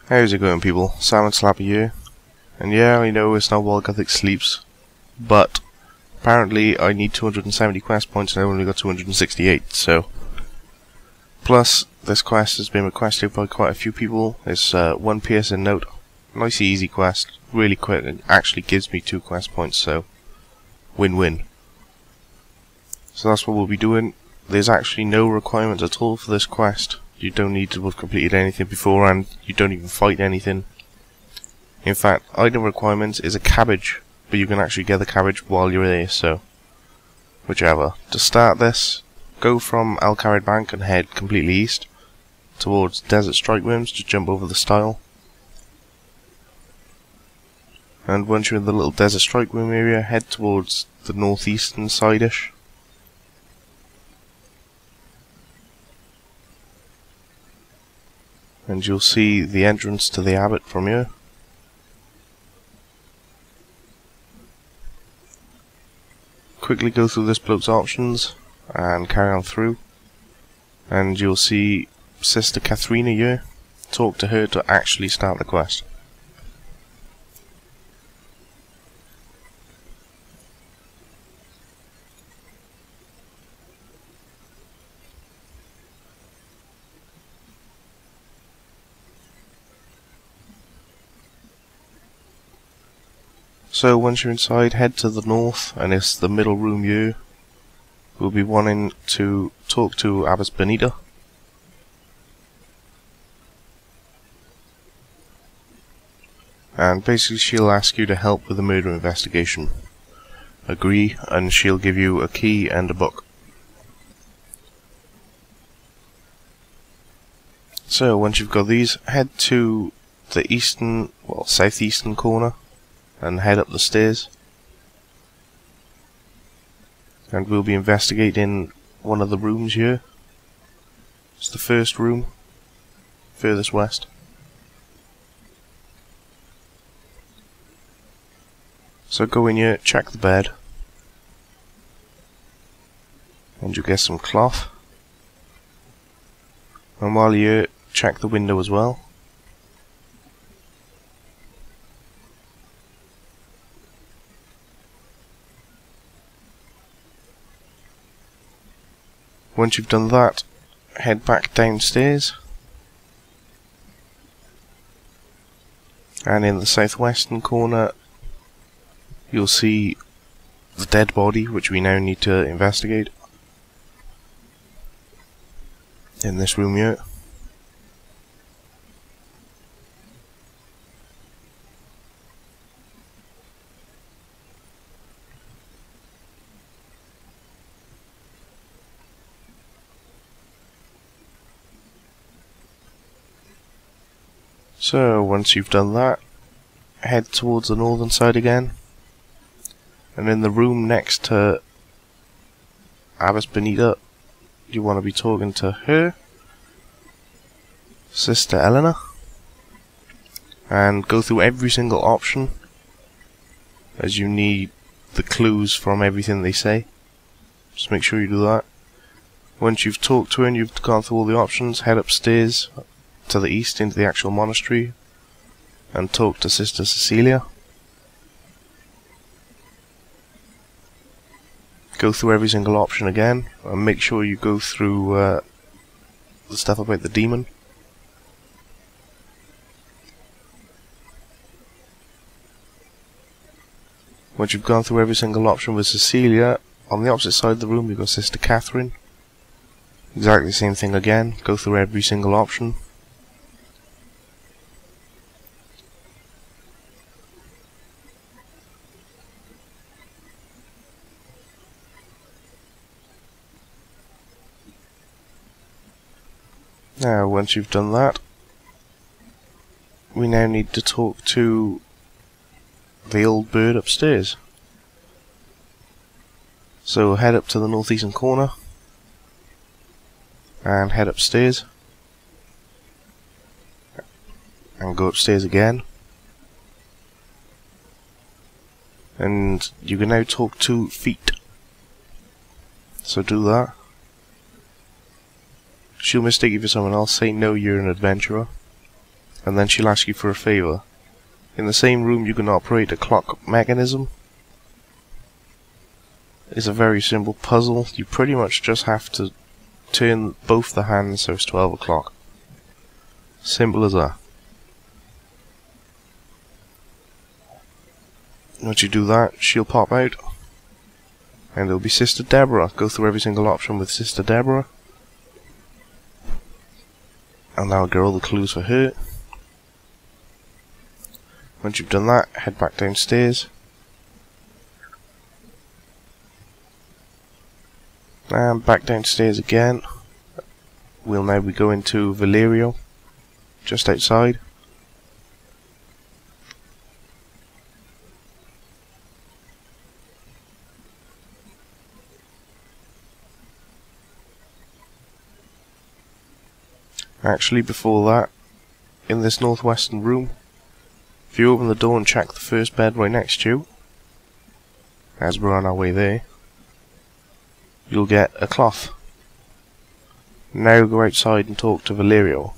How's it going, people? soooo here. And yeah, I know it's not while Gothic sleeps, but apparently I need 270 quest points and I only got 268, so... Plus, this quest has been requested by quite a few people. It's one PSN note. Nice easy quest, really quick, and actually gives me 2 quest points, so... Win-win. So that's what we'll be doing. There's actually no requirements at all for this quest. You don't need to have completed anything beforehand. You don't even fight anything. In fact, item requirements is a cabbage, but you can actually get the cabbage while you're there, so whichever. To start this, go from Al Kharid Bank and head completely east towards Desert Strike Worms to jump over the stile. And once you're in the little Desert Strike Worm area, head towards the northeastern side-ish. And you'll see the entrance to the Abbot from here. Quickly go through this bloke's options and carry on through. And you'll see Sister Katharina here. Talk to her to actually start the quest. So once you're inside, head to the north, and it's the middle room here. We'll be wanting to talk to Abbess Benita. And basically she'll ask you to help with the murder investigation. Agree, and she'll give you a key and a book. So once you've got these, head to the southeastern corner. And head up the stairs. And we'll be investigating one of the rooms here. It's the first room, furthest west. So go in here, check the bed. And you'll get some cloth. And while you're here, check the window as well. Once you've done that, head back downstairs, and in the southwestern corner you'll see the dead body, which we now need to investigate, in this room here. So once you've done that, head towards the northern side again, and in the room next to Abbess Benita, you want to be talking to her, Sister Eleanor, and go through every single option, as you need the clues from everything they say. Just make sure you do that. Once you've talked to her and you've gone through all the options, head upstairs to the east into the actual monastery and talk to Sister Cecilia. Go through every single option again and make sure you go through the stuff about the demon. Once you've gone through every single option with Cecilia, on the opposite side of the room you've got Sister Catherine. Exactly the same thing again, go through every single option. Now, once you've done that, we now need to talk to the old bird upstairs. So head up to the northeastern corner and head upstairs and go upstairs again, and you can now talk to Feet. So do that. She'll mistake you for someone else. Say no, you're an adventurer. and then she'll ask you for a favour. In the same room you can operate a clock mechanism. It's a very simple puzzle. You pretty much just have to turn both the hands so it's 12 o'clock. Simple as that. Once you do that, she'll pop out. And it'll be Sister Deborah. Go through every single option with Sister Deborah. And that'll get all the clues for her. Once you've done that, head back downstairs. And back downstairs again. We'll now be going to Valerio, just outside. Actually, before that, in this northwestern room, if you open the door and check the first bed right next to you, as we're on our way there, you'll get a cloth. Now go outside and talk to Valerio.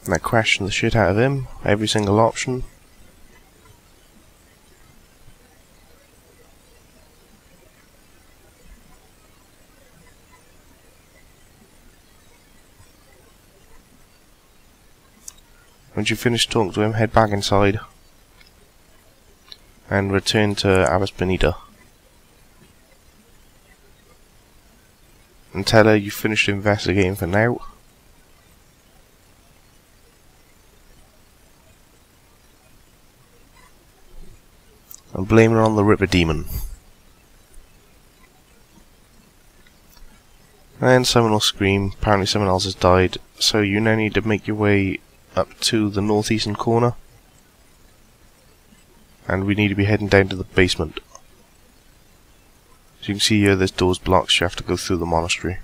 Now question the shit out of him, every single option. Once you've finished talking to him, head back inside and return to Abbess Benita and tell her you've finished investigating for now. And blame her on the Ripper Demon. And someone will scream, apparently someone else has died, so you now need to make your way up to the northeastern corner, and we need to be heading down to the basement. As you can see here, there's doors blocked, so you have to go through the monastery.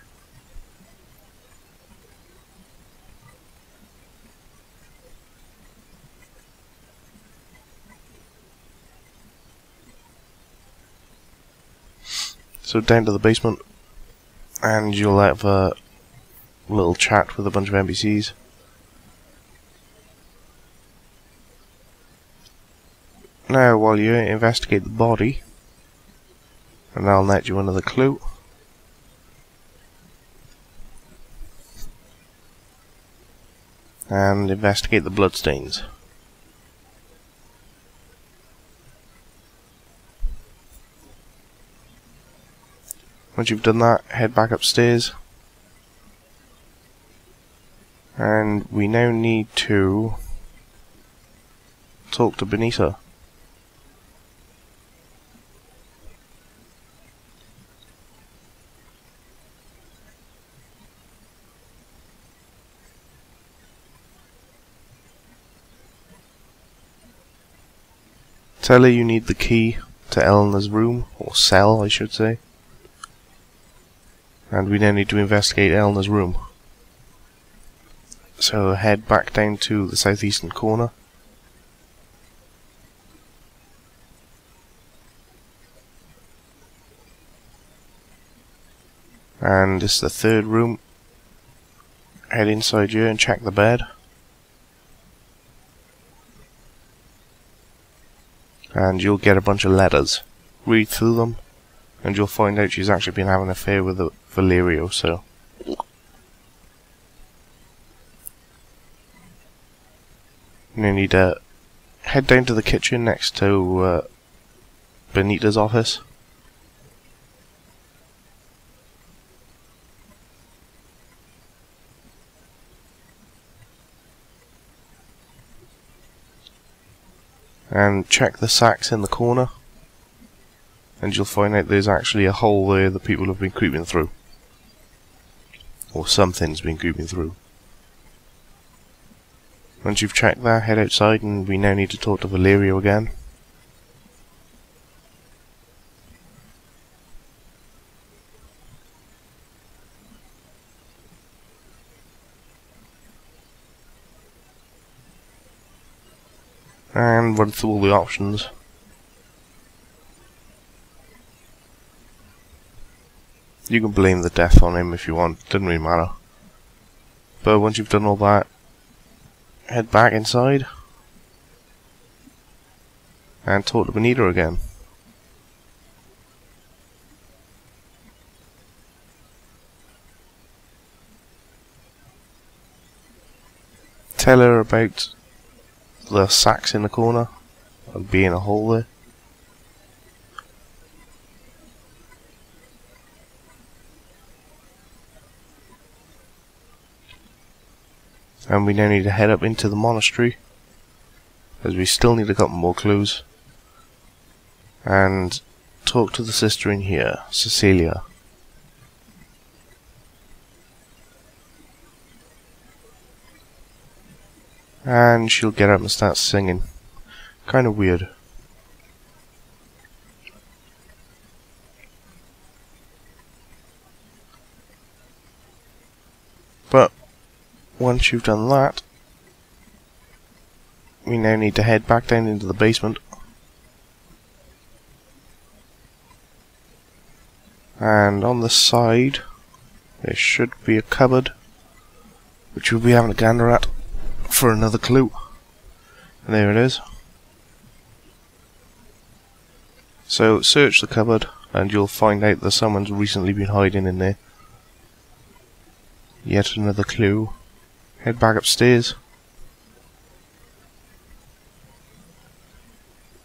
So down to the basement, and you'll have a little chat with a bunch of NPCs. Now, while you investigate the body, and I'll net you another clue. And investigate the bloodstains. Once you've done that, head back upstairs. And we now need to talk to Benita. Tell her you need the key to Eleanor's room, or cell I should say. And we now need to investigate Eleanor's room. So head back down to the southeastern corner. And this is the third room. Head inside here and check the bed. And you'll get a bunch of letters. Read through them, and you'll find out she's actually been having an affair with Valerio, so. You need to head down to the kitchen next to Benita's office. And check the sacks in the corner, and you'll find out there's actually a hole there that people have been creeping through. Or something's been creeping through. Once you've checked that, head outside, and we now need to talk to Valerio again. And run through all the options. You can blame the death on him if you want, doesn't really matter. But once you've done all that, head back inside and talk to Benita again. Tell her about the sacks in the corner and being a hole there. And we now need to head up into the monastery, as we still need a couple more clues. And talk to the sister in here, Cecilia. And she'll get up and start singing. Kind of weird. But once you've done that, we now need to head back down into the basement. And on the side, there should be a cupboard, which we'll be having a gander at for another clue. And there it is. So search the cupboard and you'll find out that someone's recently been hiding in there. Yet another clue. Head back upstairs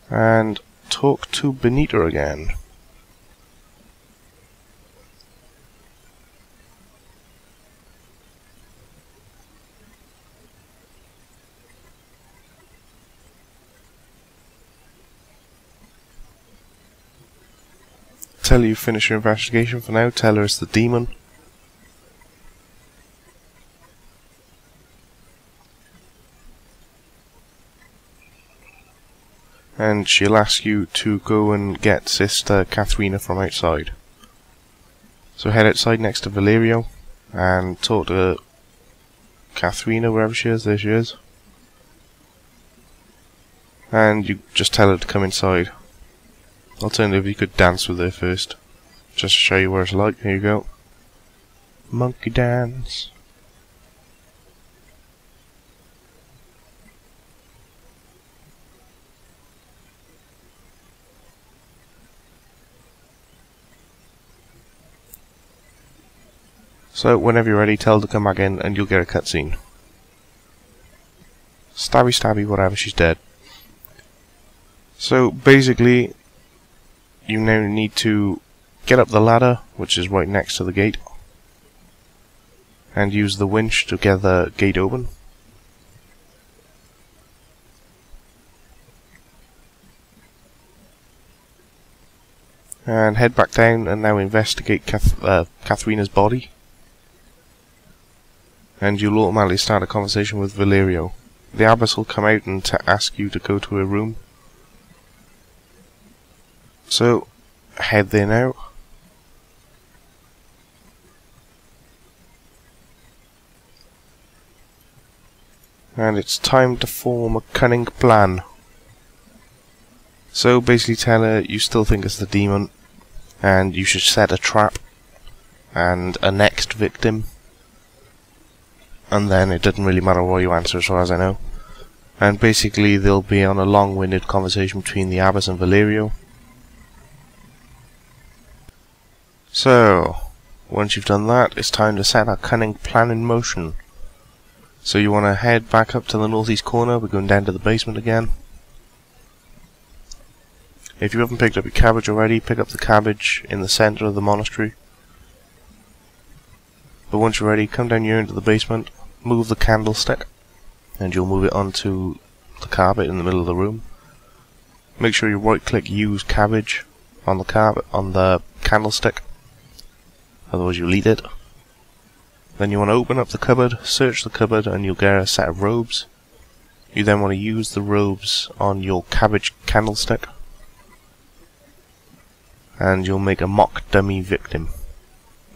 and talk to Benita again. Tell her you finish your investigation for now. Tell her it's the demon. And she'll ask you to go and get Sister Katharina from outside. So head outside next to Valerio and talk to Katharina, wherever she is. There she is. And you just tell her to come inside. Alternatively, you could dance with her first, just to show you what it's like. Here you go. Monkey dance. So, whenever you're ready, tell her to come back in and you'll get a cutscene. Stabby stabby, whatever, she's dead. So, basically, you now need to get up the ladder, which is right next to the gate, and use the winch to get the gate open. And head back down and now investigate Katharina's body. And you'll automatically start a conversation with Valerio. The abbess will come out and ask you to go to her room. So, head there now. And it's time to form a cunning plan. So basically tell her you still think it's the demon, and you should set a trap and a next victim. And then it doesn't really matter what you answer as far as I know. And basically there'll be on a long-winded conversation between the abbess and Valerio. So, once you've done that, it's time to set a cunning plan in motion. So you want to head back up to the northeast corner. We're going down to the basement again. If you haven't picked up your cabbage already, pick up the cabbage in the center of the monastery. But once you're ready, come down here into the basement, move the candlestick, and you'll move it onto the carpet in the middle of the room. Make sure you right-click Use Cabbage on the carpet, on the candlestick. Otherwise you'll eat it. Then you want to open up the cupboard, search the cupboard, and you'll get a set of robes. You then want to use the robes on your cabbage candlestick. And you'll make a mock dummy victim.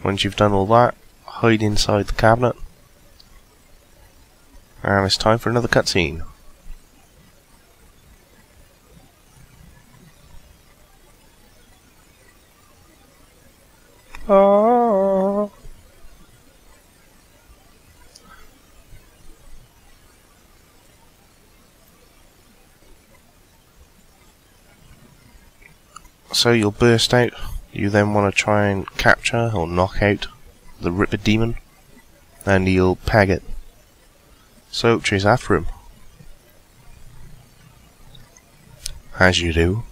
Once you've done all that, hide inside the cabinet. And it's time for another cutscene. Ah. So you'll burst out. You then want to try and capture or knock out the Ripper Demon, and you'll peg it. So chase after him, as you do.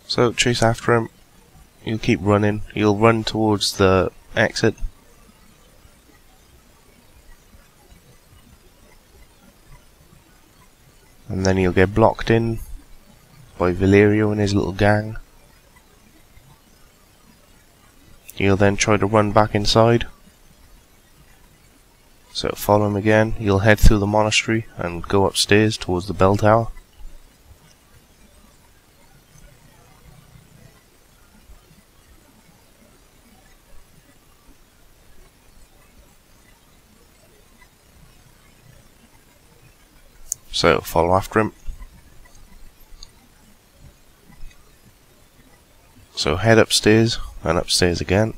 So chase after him. You'll keep running. You'll run towards the exit. And then you'll get blocked in by Valerio and his little gang. You'll then try to run back inside. So follow him again. You'll head through the monastery and go upstairs towards the bell tower. So follow after him. So head upstairs and upstairs again.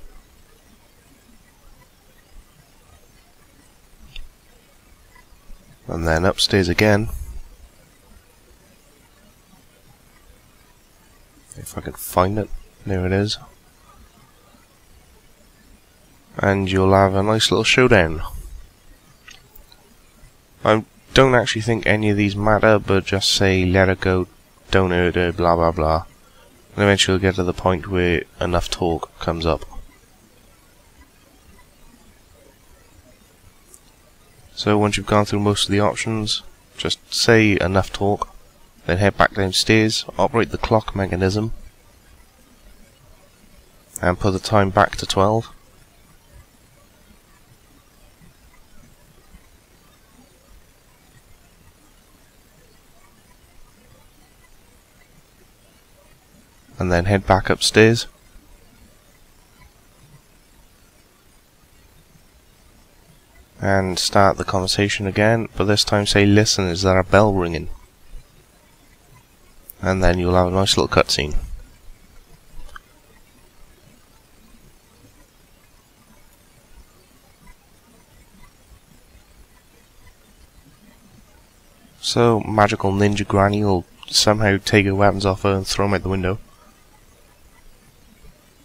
And then upstairs again. If I can find it. There it is. And you'll have a nice little showdown. I don't actually think any of these matter, but just say let her go, don't hurt her, blah blah blah. And eventually you'll get to the point where enough talk comes up. So once you've gone through most of the options, just say enough talk, then head back downstairs, operate the clock mechanism, and put the time back to 12. And then head back upstairs. And start the conversation again, but this time say, listen, is there a bell ringing? And then you'll have a nice little cutscene. So, magical ninja granny will somehow take her weapons off her and throw them out the window.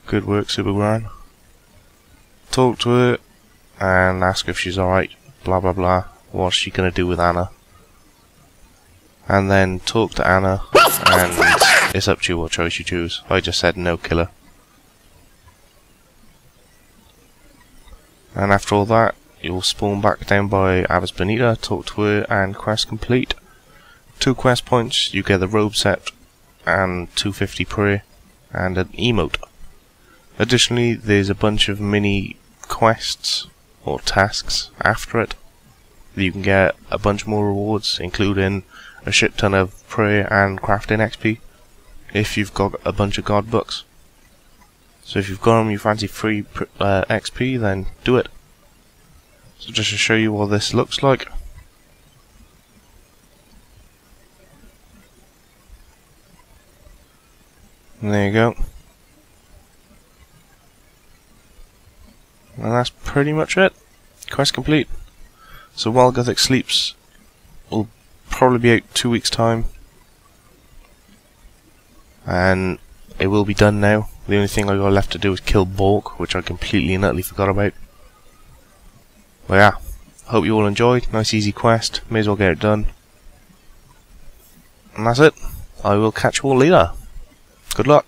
Good work, Super Gran. Talk to her and ask if she's alright, blah blah blah. What's she gonna do with Anna? And then talk to Anna, and it's up to you what choice you choose. I just said no, kill her. And after all that, you'll spawn back down by Avis Bonita, talk to her, and quest complete. 2 quest points, you get the robe set, and 250 prayer, and an emote. Additionally, there's a bunch of mini quests or tasks after it. You can get a bunch more rewards, including a shit ton of prayer and crafting XP if you've got a bunch of god books. So if you've got them, you fancy free XP, then do it. So just to show you what this looks like. And there you go. And that's pretty much it. Quest complete. So while Gothic sleeps, will probably be out 2 weeks' time. And it will be done now. The only thing I got left to do is kill Bork, which I completely and utterly forgot about. But yeah, hope you all enjoyed. Nice easy quest. May as well get it done. And that's it. I will catch you all later. Good luck.